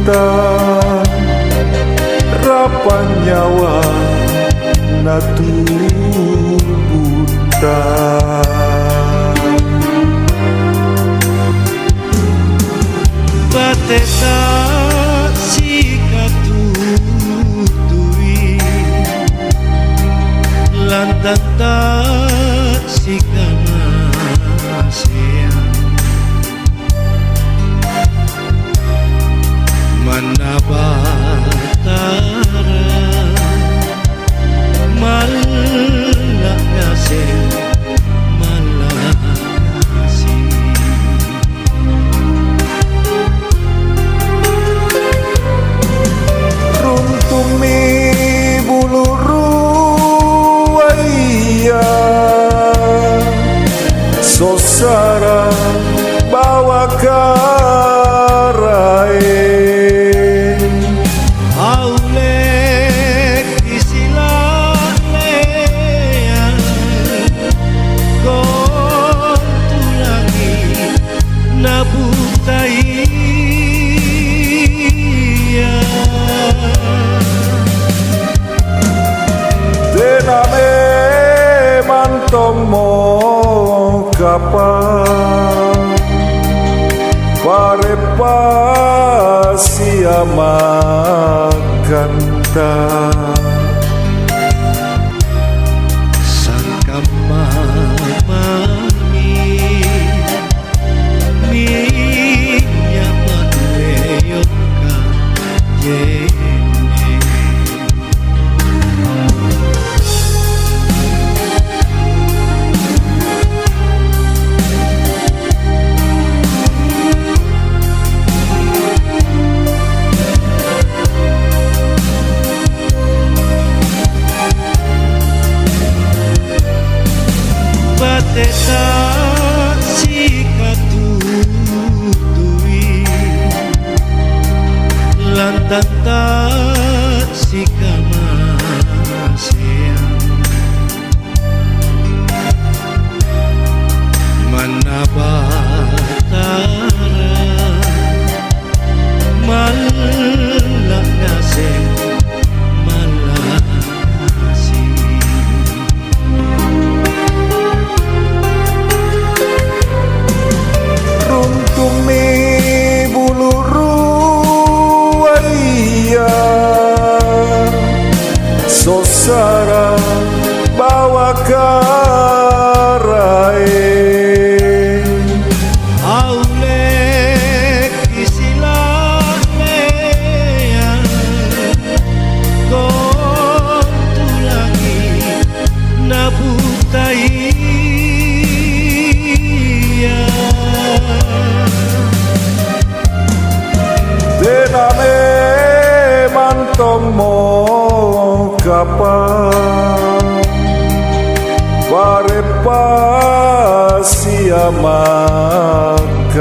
buta rapan nyawa natu buta bateta sikatutui lantanta sikamasean manabatara malakase malakasi runtumi buluru waya sosara bawa karai dename mantong mo kapal pare pasia makanta bateta sikatutui lantanta sikamasean manabatara malakase malakasi runtumi buluru waya sosara bawa karai aulek isilamean kontulangi nabutai dename mantong mo kapal pare pasia makanta